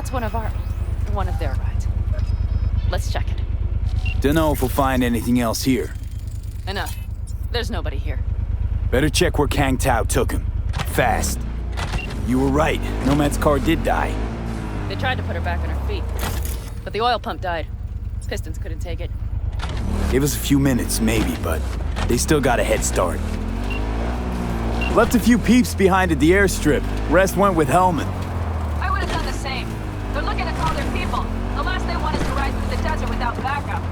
that's one of their rides. Let's check it. Dunno if we'll find anything else here. Enough. There's nobody here. Better check where Kang Tao took him. Fast. You were right. Nomad's car did die. They tried to put her back on her feet, but the oil pump died. Pistons couldn't take it. Gave us a few minutes, maybe, but they still got a head start. Left a few peeps behind at the airstrip. Rest went with Hellman. I would have done the same. They're looking to call their people. The last they want is to ride through the desert without backup.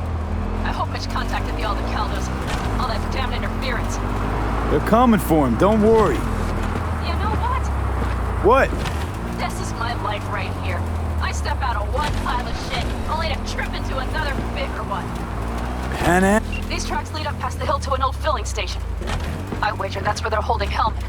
I hope Mitch contacted the Aldecaldos. All that damn interference. They're coming for him, don't worry. You know what? What? This is my life right here. I step out of one pile of shit, only to trip into another bigger one. Hannah? These tracks lead up past the hill to an old filling station. I wager that's where they're holding Hellman.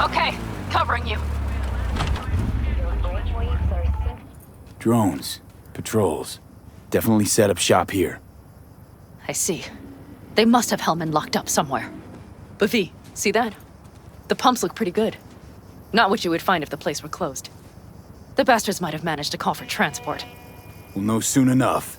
Okay, covering you. Drones. Patrols. Definitely set up shop here. I see. They must have Hellman locked up somewhere. But V, see that? The pumps look pretty good. Not what you would find if the place were closed. The bastards might have managed to call for transport. We'll know soon enough.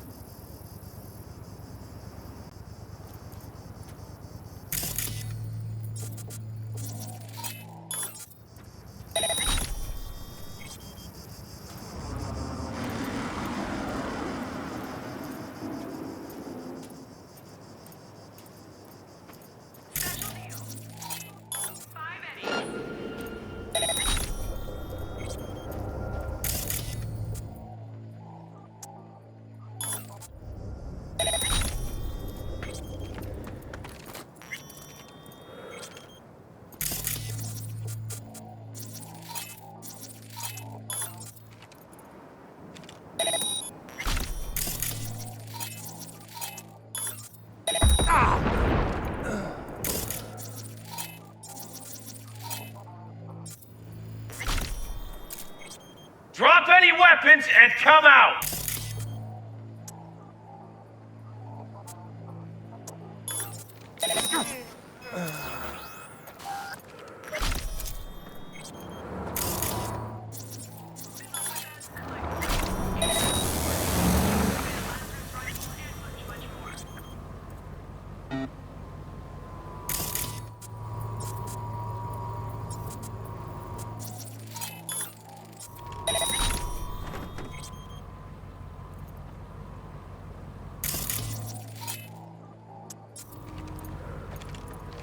Drop any weapons and come out!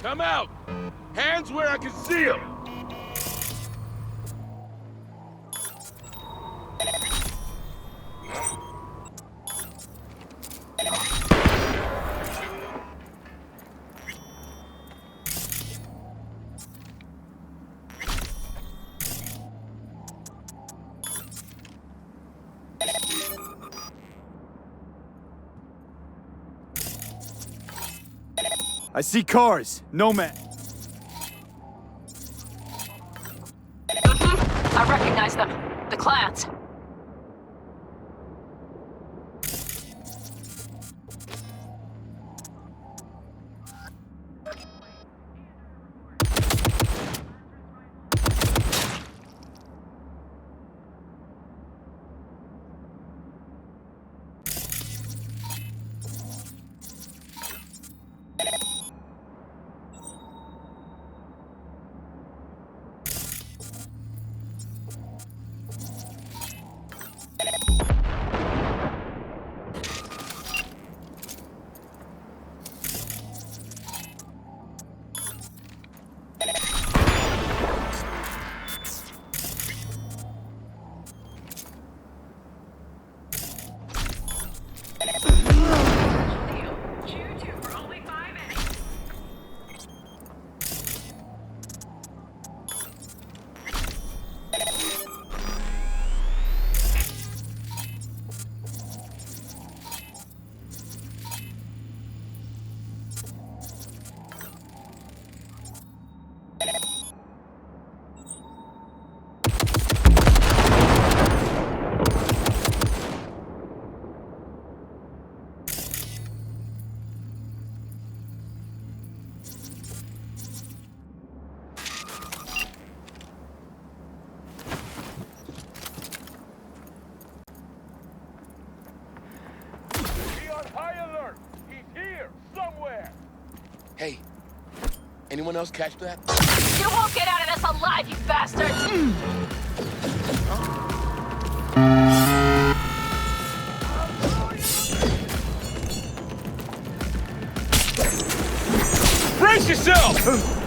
Come out! Hands where I can see them! I see cars. Nomad. I recognize them. The clans. Hey, anyone else catch that? You won't get out of this alive, you bastards! Brace yourself!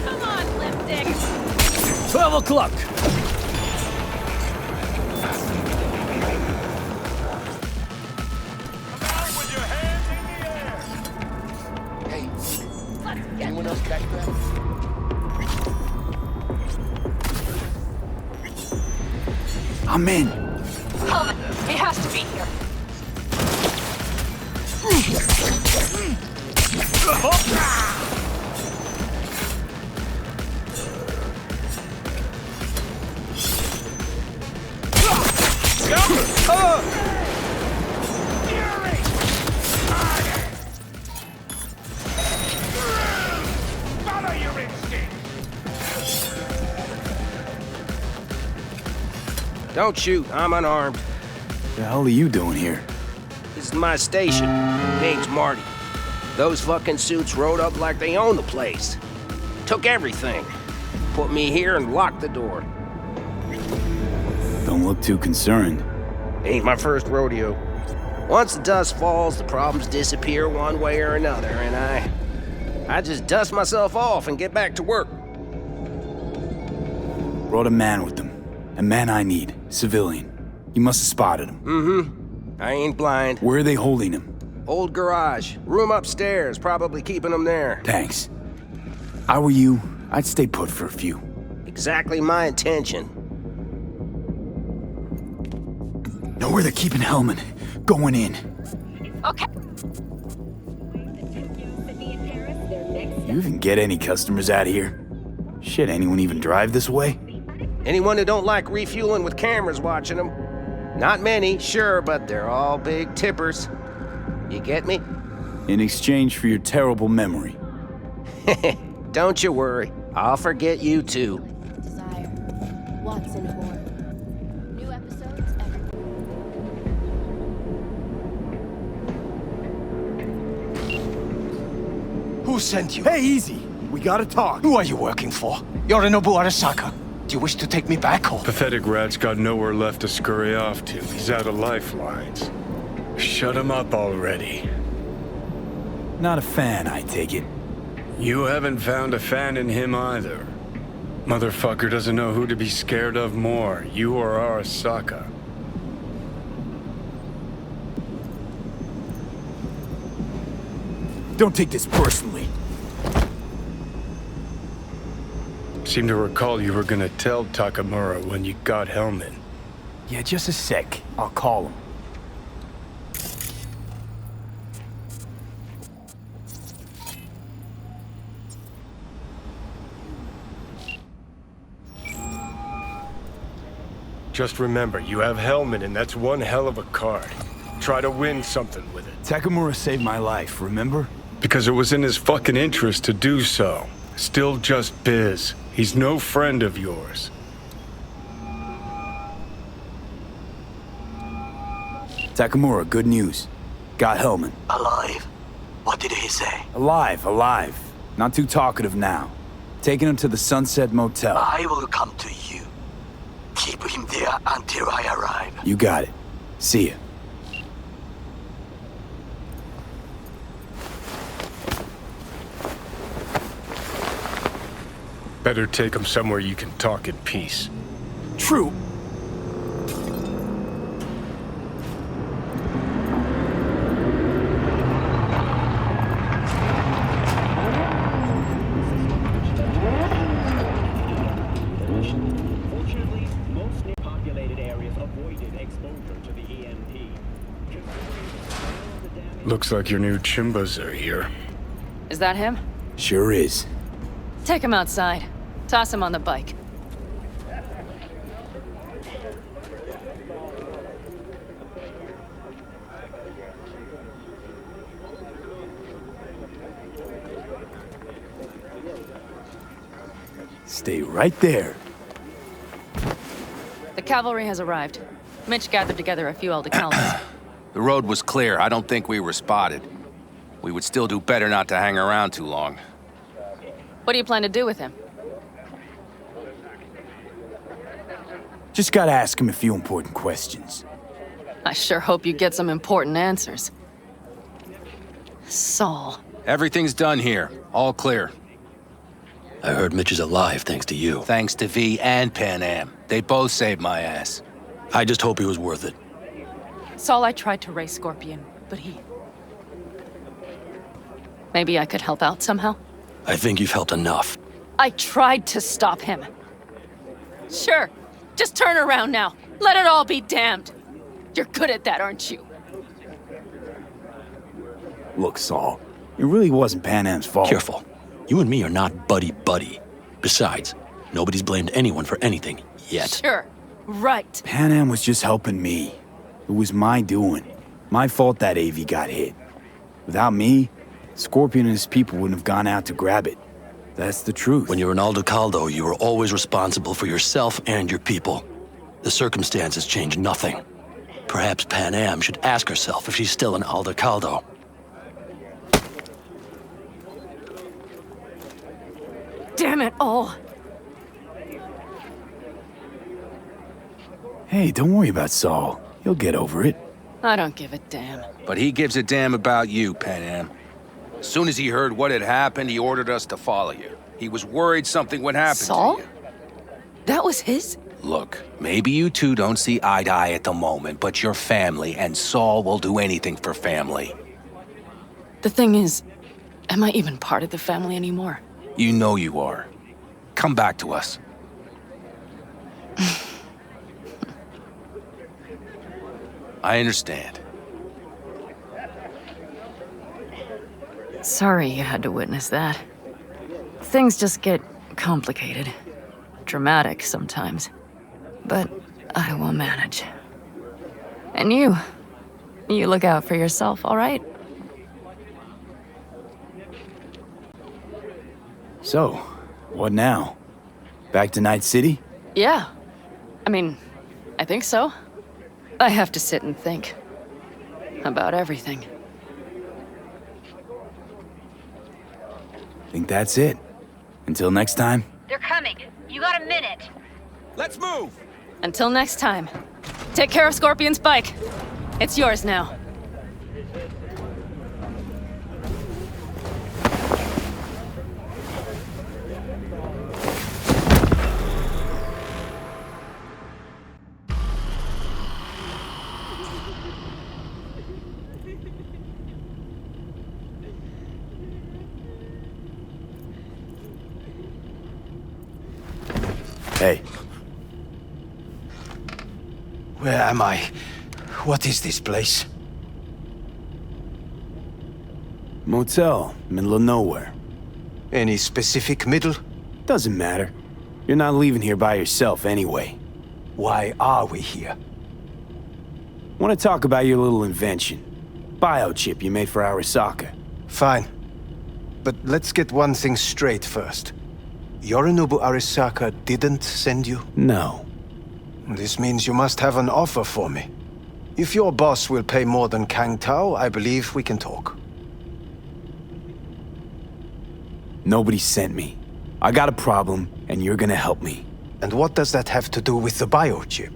Come on, lipstick! 12 o'clock! Hey, anyone else catch that? I'm in. Hellman, he has to be here. Follow your instinct! Don't shoot, I'm unarmed. The hell are you doing here? This is my station. Name's Marty. Those fucking suits rode up like they own the place. Took everything. Put me here and locked the door. Don't look too concerned. Ain't my first rodeo. Once the dust falls, the problems disappear one way or another, and I just dust myself off and get back to work. Brought a man with them. A man I need. Civilian. You must have spotted him. I ain't blind. Where are they holding him? Old garage. Room upstairs. Probably keeping him there. Thanks. If I were you, I'd stay put for a few. Exactly my intention. Know where they're keeping Hellman. Going in. Okay. You even get any customers out here? Shit, anyone even drive this way? Anyone who don't like refueling with cameras watching them. Not many, sure, but they're all big tippers. You get me? In exchange for your terrible memory. Don't you worry. I'll forget you too. Desire. Watson Horror. New episodes every Who sent you? Hey, easy. We gotta talk. Who are you working for? Yorinobu Arasaka. Do you wish to take me back or? Pathetic rat's got nowhere left to scurry off to. He's out of lifelines. Shut him up already. Not a fan, I take it. You haven't found a fan in him either. Motherfucker doesn't know who to be scared of more, you or Arasaka. Don't take this personally. Seem to recall you were gonna tell Takamura when you got Hellman. Yeah, just a sec. I'll call him. Just remember, you have Hellman and that's one hell of a card. Try to win something with it. Takamura saved my life, remember? Because it was in his fucking interest to do so. Still just biz. He's no friend of yours. Takamura, good news. Got Hellman. Alive. What did he say? Alive, alive. Not too talkative now. Taking him to the Sunset Motel. I will come to you. Keep him remain there until I arrive. You got it. See ya. Better take him somewhere you can talk in peace. True. Fortunately, most populated areas avoided exposure to the EMP. Looks like your new Chimbas are here. Is that him? Sure is. Take him outside. Toss him on the bike. Stay right there. The cavalry has arrived. Mitch gathered together a few Aldecaldos. The road was clear. I don't think we were spotted. We would still do better not to hang around too long. What do you plan to do with him? Just gotta ask him a few important questions. I sure hope you get some important answers. Saul. Everything's done here. All clear. I heard Mitch is alive thanks to you. Thanks to V and Pan Am. They both saved my ass. I just hope he was worth it. Saul, I tried to raise Scorpion, but he... Maybe I could help out somehow? I think you've helped enough. I tried to stop him. Sure. Just turn around now. Let it all be damned. You're good at that, aren't you? Look, Saul, it really wasn't Pan Am's fault. Careful. You and me are not buddy-buddy. Besides, nobody's blamed anyone for anything, yet. Sure. Right. Pan Am was just helping me. It was my doing. My fault that AV got hit. Without me, Scorpion and his people wouldn't have gone out to grab it. That's the truth. When you're an Aldecaldo, you are always responsible for yourself and your people. The circumstances change nothing. Perhaps Pan Am should ask herself if she's still an Aldecaldo. Damn it all. Hey, don't worry about Saul. He'll get over it. I don't give a damn. But he gives a damn about you, Pan Am. As soon as he heard what had happened, he ordered us to follow you. He was worried something would happen Saul? to you. That was his? Look, maybe you two don't see eye to eye at the moment, but you're family, and Saul will do anything for family. The thing is, am I even part of the family anymore? You know you are. Come back to us. I understand. Sorry you had to witness that. Things just get complicated. Dramatic sometimes. But I will manage. And you look out for yourself, all right? So, what now? Back to Night City? Yeah. I mean, I think so. I have to sit and think. About everything. Think that's it. Until next time. They're coming. You got a minute. Let's move! Until next time. Take care of Scorpion's bike. It's yours now. Hey, Where am I? What is this place? motel, middle of nowhere. Any specific middle? Doesn't matter. You're not leaving here by yourself anyway. Why are we here? Want to talk about your little invention. Biochip you made for Arasaka. Fine. But let's get one thing straight first. Yorinobu Arasaka didn't send you? No. This means you must have an offer for me. If your boss will pay more than Kang Tao, I believe we can talk. Nobody sent me. I got a problem, and you're gonna help me. And what does that have to do with the biochip?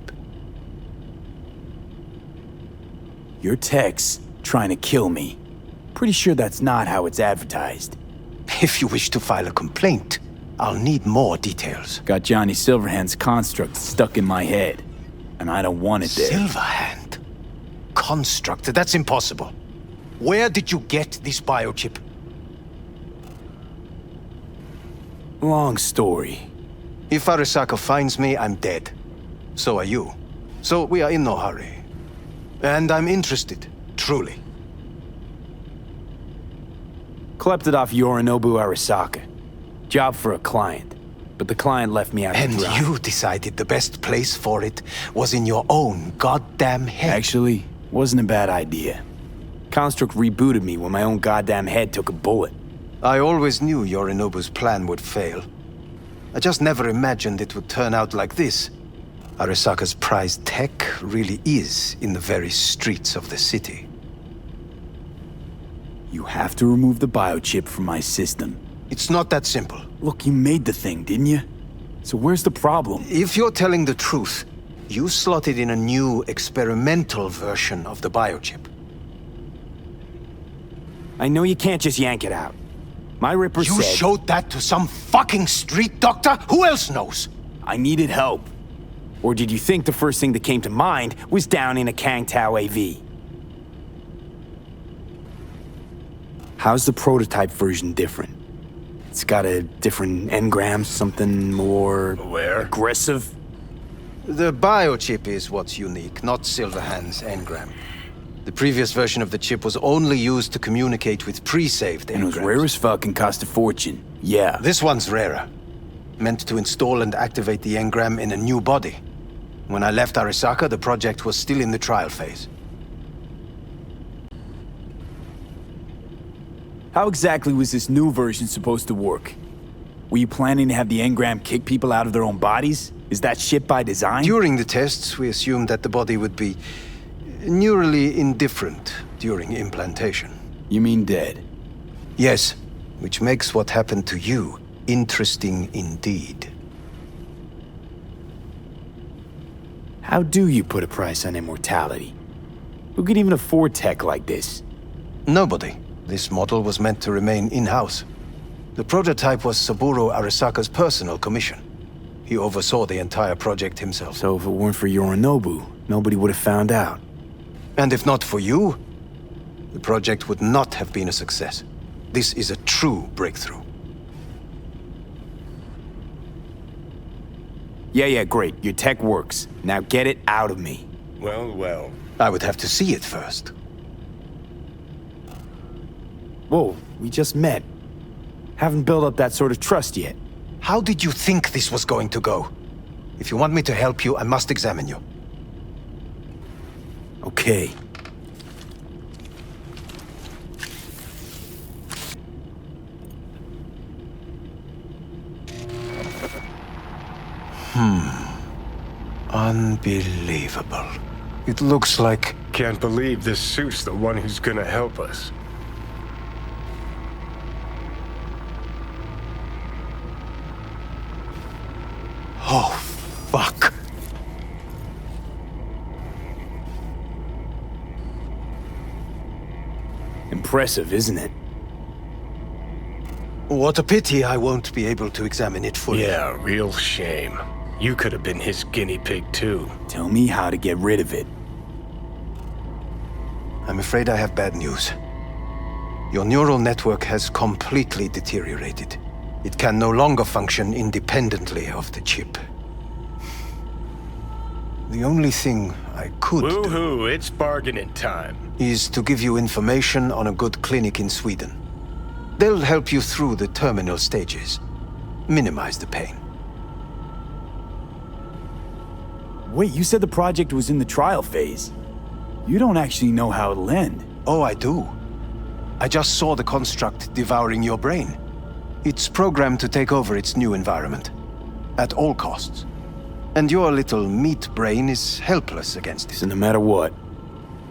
Your tech's trying to kill me. Pretty sure that's not how it's advertised. If you wish to file a complaint, I'll need more details. Got Johnny Silverhand's construct stuck in my head, and I don't want it there. Silverhand? Construct? That's impossible. Where did you get this biochip? Long story. If Arasaka finds me, I'm dead. So are you. So we are in no hurry. And I'm interested, truly. Klept it off Yorinobu Arasaka. Job for a client. But the client left me out to And dry. you decided the best place for it was in your own goddamn head. Actually, wasn't a bad idea. Construct rebooted me when my own goddamn head took a bullet. I always knew Yorinobu's plan would fail. I just never imagined it would turn out like this. Arasaka's prized tech really is in the very streets of the city. You have to remove the biochip from my system. It's not that simple. Look, you made the thing, didn't you? So where's the problem? If you're telling the truth, you slotted in a new experimental version of the biochip. I know you can't just yank it out. My Ripper You said... showed that to some fucking street doctor? Who else knows? I needed help. Or did you think the first thing that came to mind was down in a Kangtao AV? How's the prototype version different? It's got a different engram, something more... Where? aggressive? The biochip is what's unique, not Silverhand's engram. The previous version of the chip was only used to communicate with pre-saved engrams. And it was rare as fuck and cost a fortune. Yeah. This one's rarer. Meant to install and activate the engram in a new body. When I left Arasaka, the project was still in the trial phase. How exactly was this new version supposed to work? Were you planning to have the engram kick people out of their own bodies? Is that shit by design? During the tests, we assumed that the body would be neurally indifferent during implantation. You mean dead? Yes, which makes what happened to you interesting indeed. How do you put a price on immortality? Who could even afford tech like this? Nobody. This model was meant to remain in-house. The prototype was Saburo Arasaka's personal commission. He oversaw the entire project himself. So if it weren't for Yorinobu, nobody would have found out. And if not for you, the project would not have been a success. This is a true breakthrough. Yeah, great. Your tech works. Now get it out of me. Well. I would have to see it first. Whoa, we just met. Haven't built up that sort of trust yet. How did you think this was going to go? If you want me to help you, I must examine you. Okay. Unbelievable. It looks like... Can't believe this suit's the one who's gonna help us. Oh, fuck. Impressive, isn't it? What a pity I won't be able to examine it fully. Yeah, real shame. You could have been his guinea pig too. Tell me how to get rid of it. I'm afraid I have bad news. Your neural network has completely deteriorated. It can no longer function independently of the chip. The only thing I could do Woohoo, it's bargaining time. is to give you information on a good clinic in Sweden. They'll help you through the terminal stages. Minimize the pain. Wait, you said the project was in the trial phase. You don't actually know how it'll end. Oh, I do. I just saw the construct devouring your brain. It's programmed to take over its new environment. At all costs. And your little meat brain is helpless against it. So no matter what,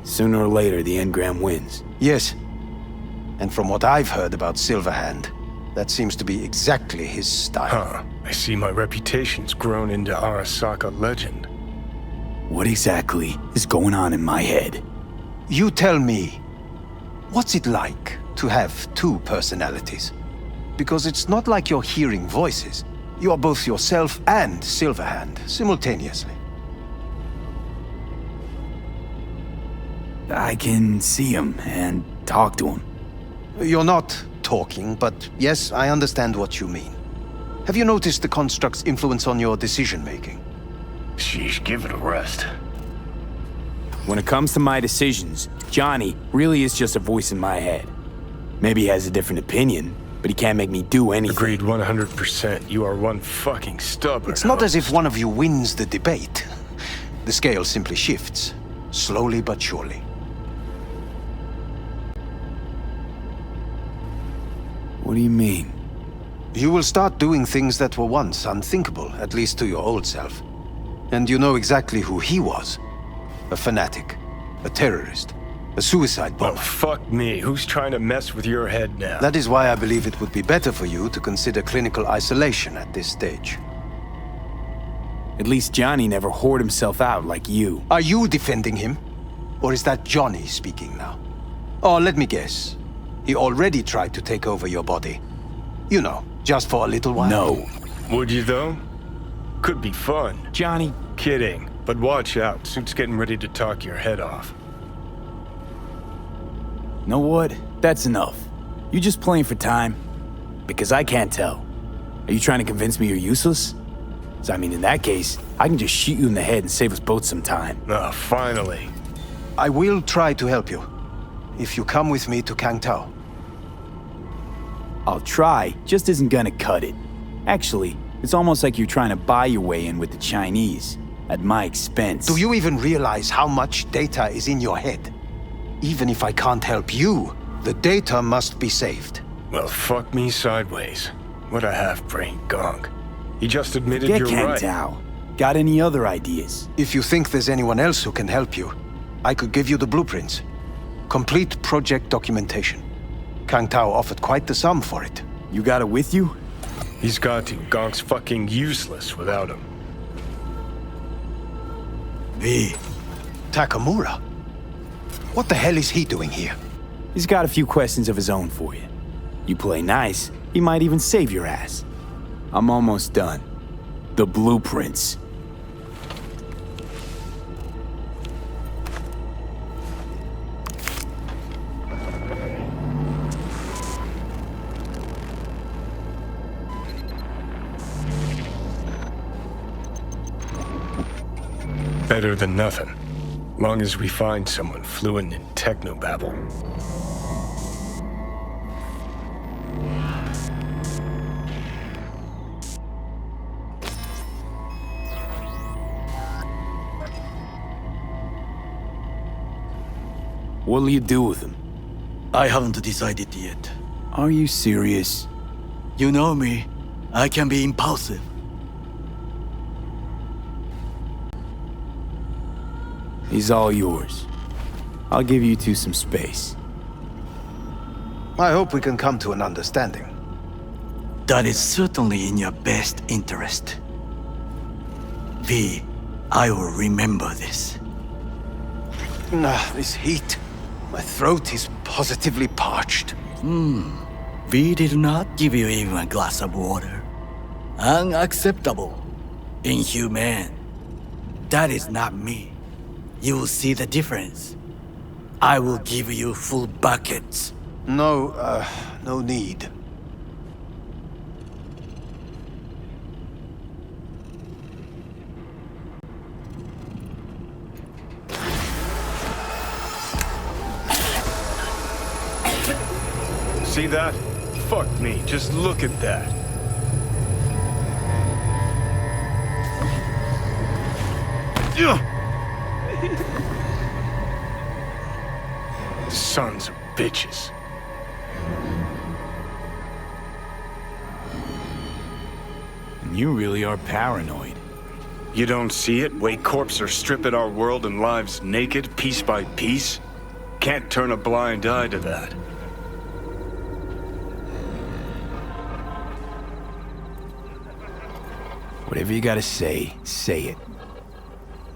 sooner or later the engram wins. Yes. And from what I've heard about Silverhand, That seems to be exactly his style. Huh. I see my reputation's grown into Arasaka legend. What exactly is going on in my head? You tell me, what's it like to have two personalities? Because it's not like you're hearing voices. You are both yourself and Silverhand simultaneously. I can see him and talk to him. You're not talking, but yes, I understand what you mean. Have you noticed the construct's influence on your decision-making? Sheesh, give it a rest. When it comes to my decisions, Johnny really is just a voice in my head. Maybe he has a different opinion, but he can't make me do anything. Agreed 100%. You are one fucking stubborn. It's not as if one of you wins the debate. The scale simply shifts, slowly but surely. What do you mean? You will start doing things that were once unthinkable, at least to your old self. And you know exactly who he was. A fanatic, a terrorist, a suicide bomber. Oh, fuck me. Who's trying to mess with your head now? That is why I believe it would be better for you to consider clinical isolation at this stage. At least Johnny never whored himself out like you. Are you defending him? Or is that Johnny speaking now? Oh, let me guess. He already tried to take over your body. You know, just for a little while. No. Would you, though? Could be fun. Johnny. Kidding. But watch out. Suit's getting ready to talk your head off. Know what? That's enough. You just playing for time? Because I can't tell. Are you trying to convince me you're useless? 'Cause I mean, in that case, I can just shoot you in the head and save us both some time. Ah, finally. I will try to help you. If you come with me to Kangtao. I'll try, just isn't gonna cut it. Actually, it's almost like you're trying to buy your way in with the Chinese, at my expense. Do you even realize how much data is in your head? Even if I can't help you, the data must be saved. Well, fuck me sideways. What a half-brained gonk. He just admitted Get you're right. Kangtao. Got any other ideas? If you think there's anyone else who can help you, I could give you the blueprints. Complete project documentation. Kangtao offered quite the sum for it. You got it with you? He's got to. Gonk's fucking useless without him. V. Takamura? What the hell is he doing here? He's got a few questions of his own for you. You play nice, he might even save your ass. I'm almost done. The blueprints. Better than nothing. Long as we find someone fluent in technobabble. What'll you do with him? I haven't decided yet. Are you serious? You know me. I can be impulsive. He's all yours. I'll give you two some space. I hope we can come to an understanding. That is certainly in your best interest. V, I will remember this. This heat. My throat is positively parched. V did not give you even a glass of water. Unacceptable. Inhumane. That is not me. You will see the difference. I will give you full buckets. No need. See that? Fuck me, just look at that. Sons of bitches. And you really are paranoid. You don't see it? Way corps are stripping our world and lives naked, piece by piece? Can't turn a blind eye to that. Whatever you gotta say it.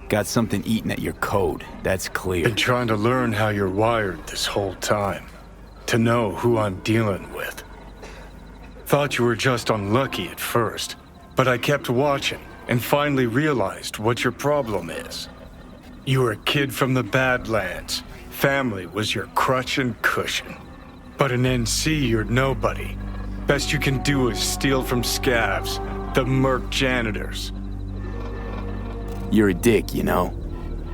Got something eating at your code, that's clear. Been trying to learn how you're wired this whole time. To know who I'm dealing with. Thought you were just unlucky at first, but I kept watching and finally realized what your problem is. You were a kid from the Badlands. Family was your crutch and cushion. But in NC, you're nobody. Best you can do is steal from scavs, the merc janitors. You're a dick, you know?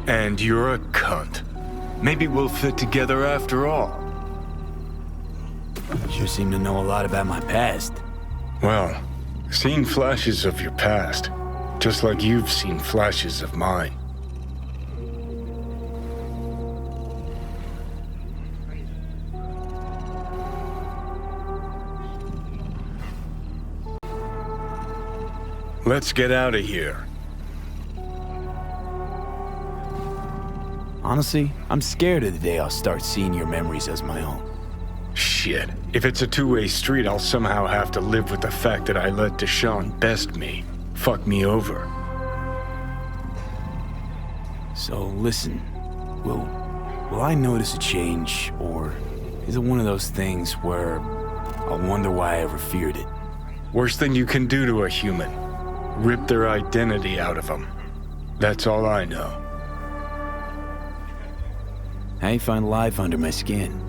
And you're a cunt. Maybe we'll fit together after all. Sure seem to know a lot about my past. Well, seen flashes of your past, just like you've seen flashes of mine. Let's get out of here. Honestly, I'm scared of the day I'll start seeing your memories as my own. Shit. If it's a two-way street, I'll somehow have to live with the fact that I let Deshaun best me. Fuck me over. So listen, will I notice a change, or is it one of those things where I'll wonder why I ever feared it? Worst thing you can do to a human. Rip their identity out of them. That's all I know. How you find life under my skin?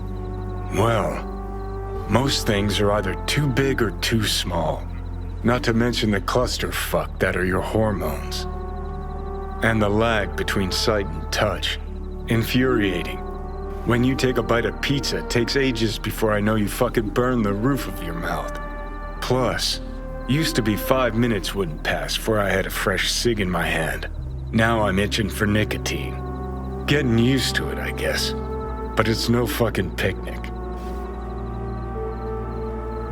Well, most things are either too big or too small. Not to mention the clusterfuck that are your hormones. And the lag between sight and touch. Infuriating. When you take a bite of pizza, it takes ages before I know you fucking burn the roof of your mouth. Plus, used to be 5 minutes wouldn't pass before I had a fresh cig in my hand. Now I'm itching for nicotine. Getting used to it, I guess. But it's no fucking picnic.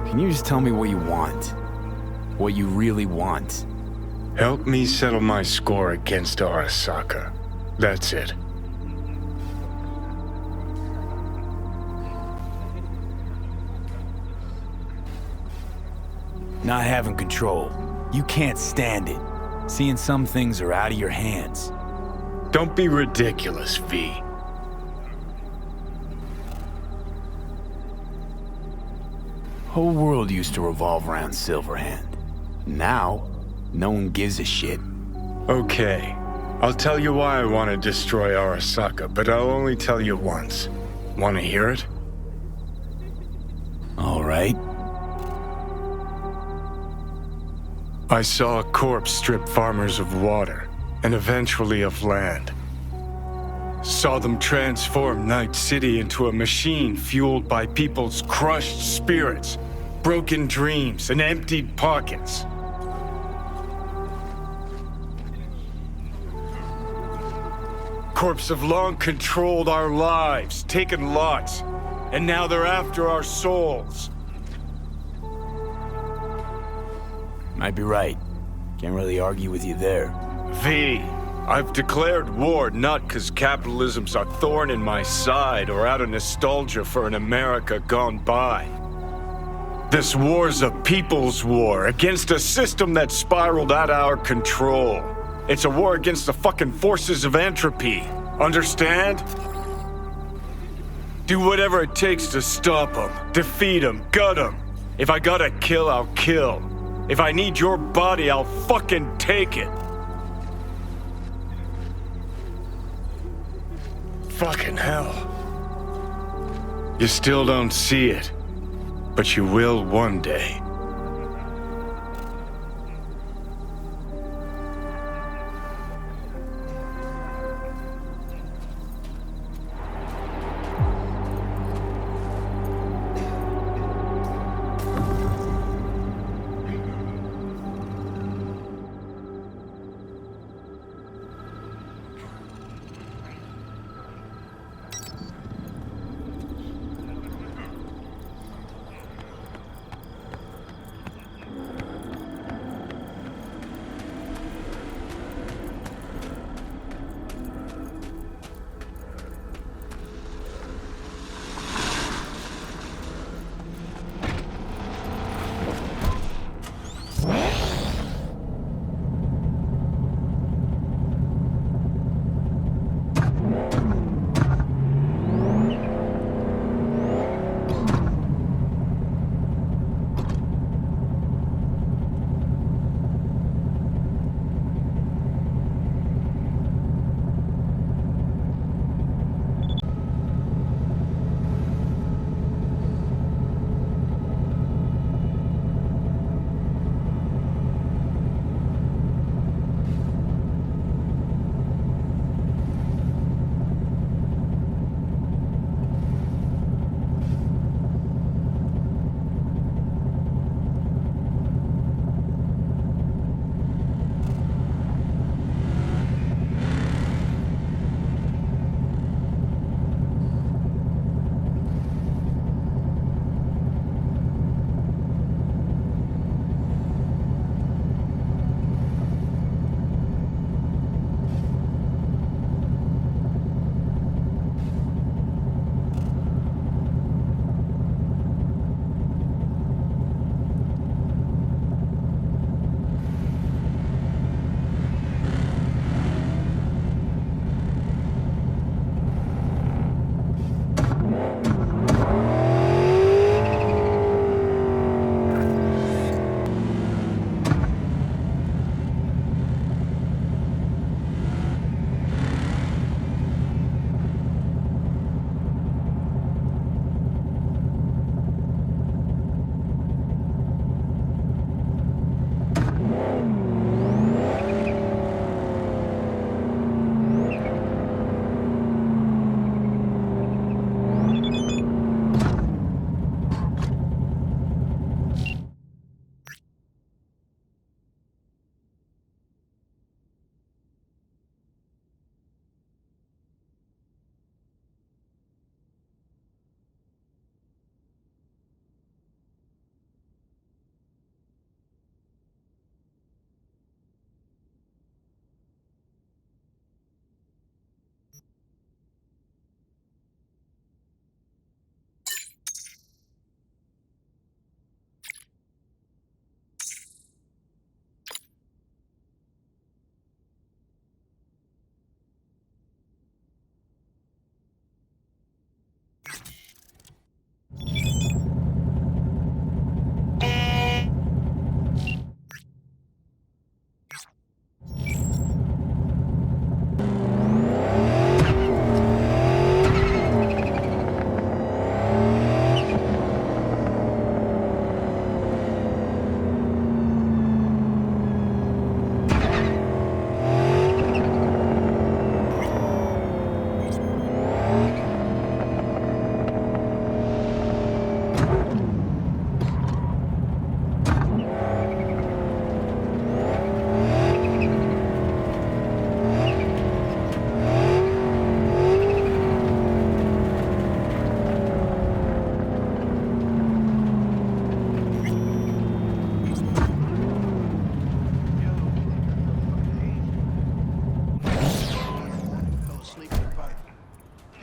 Can you just tell me what you want? What you really want? Help me settle my score against Arasaka. That's it. Not having control. You can't stand it. Seeing some things are out of your hands. Don't be ridiculous, V. Whole world used to revolve around Silverhand. Now, no one gives a shit. Okay. I'll tell you why I want to destroy Arasaka, but I'll only tell you once. Want to hear it? All right. I saw a corpse strip farmers of water, and eventually of land. Saw them transform Night City into a machine fueled by people's crushed spirits, broken dreams, and emptied pockets. Corps have long controlled our lives, taken lots, and now they're after our souls. Might be right. Can't really argue with you there. V, I've declared war not because capitalism's a thorn in my side or out of nostalgia for an America gone by. This war's a people's war against a system that spiraled out of our control. It's a war against the fucking forces of entropy. Understand? Do whatever it takes to stop them, defeat them, gut them. If I gotta kill, I'll kill. If I need your body, I'll fucking take it. Fucking hell. You still don't see it, but you will one day.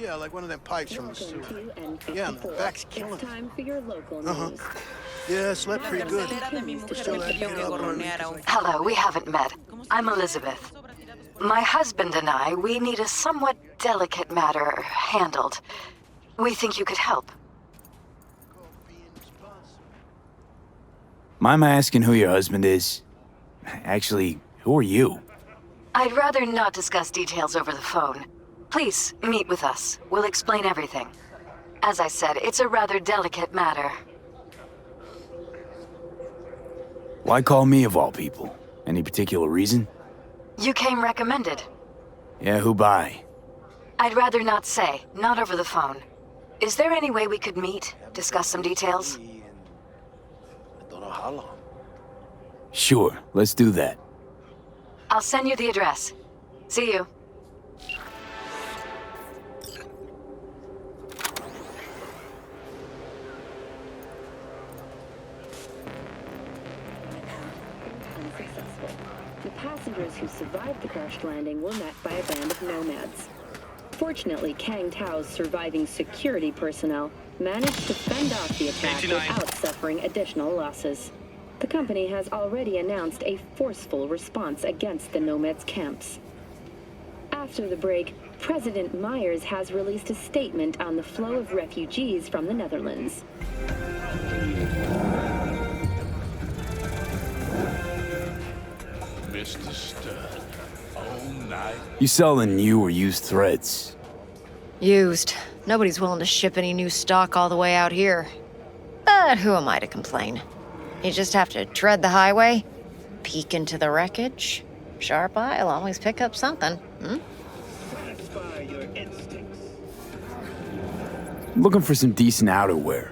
Yeah, like one of them pipes from the sewer. Welcome to Yeah, the back's N54. killing It's me. time for your local Uh-huh. news. Yeah, slept pretty good. Still had to get up early. Hello, we haven't met. I'm Elizabeth. My husband and I, we need a somewhat delicate matter handled. We think you could help. Mind my asking who your husband is? Actually, who are you? I'd rather not discuss details over the phone. Please, meet with us. We'll explain everything. As I said, it's a rather delicate matter. Why call me of all people? Any particular reason? You came recommended. Yeah, who by? I'd rather not say, not over the phone. Is there any way we could meet, discuss some details? I don't know how long. Sure, let's do that. I'll send you the address. See you. Unsuccessful. The passengers who survived the crashed landing were met by a band of nomads. Fortunately, Kang Tao's surviving security personnel managed to fend off the attack without suffering additional losses. The company has already announced a forceful response against the nomads' camps. After the break, President Myers has released a statement on the flow of refugees from the Netherlands. Mr. Stud, all night. You selling new or used threads? Used. Nobody's willing to ship any new stock all the way out here. But who am I to complain? You just have to tread the highway, peek into the wreckage. Sharp eye'll always pick up something, Satisfy your instincts. I'm looking for some decent outerwear.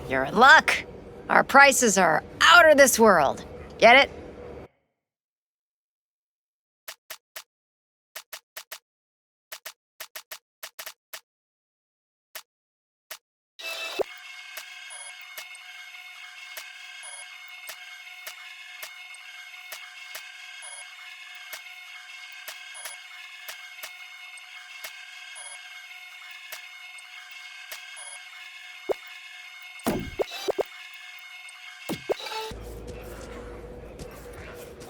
You're in luck. Our prices are out of this world. Get it?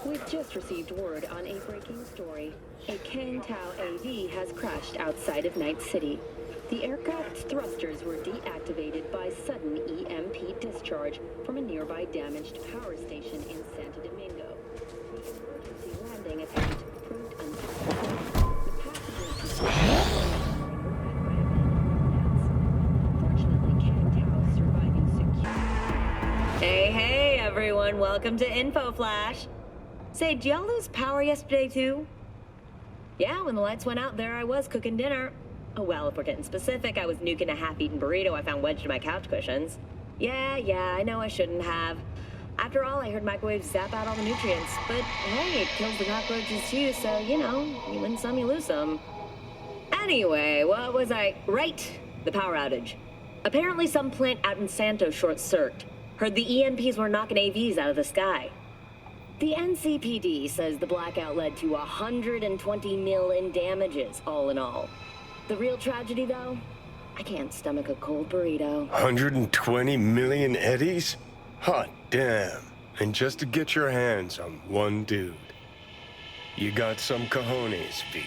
We've just received word on a breaking story. A Kang Tao AV has crashed outside of Night City. The aircraft's thrusters were deactivated by sudden EMP discharge from a nearby damaged power station in Santo Domingo. The emergency landing attempt proved unsuccessful. The passengers who were met by a band of nomads. Fortunately, Kang Tao's surviving security. Hey, everyone. Welcome to Info Flash. Say, did y'all lose power yesterday, too? Yeah, when the lights went out, there I was cooking dinner. Oh, well, if we're getting specific, I was nuking a half-eaten burrito I found wedged in my couch cushions. Yeah, I know I shouldn't have. After all, I heard microwaves zap out all the nutrients. But, hey, it kills the cockroaches, too, so, you know, you win some, you lose some. Anyway, what was I... Right, the power outage. Apparently some plant out in Santo short-circuited. Heard the EMPs were knocking AVs out of the sky. The NCPD says the blackout led to 120 mil in damages, all in all. The real tragedy, though? I can't stomach a cold burrito. 120 million eddies? Hot damn. And just to get your hands on one dude. You got some cojones, V.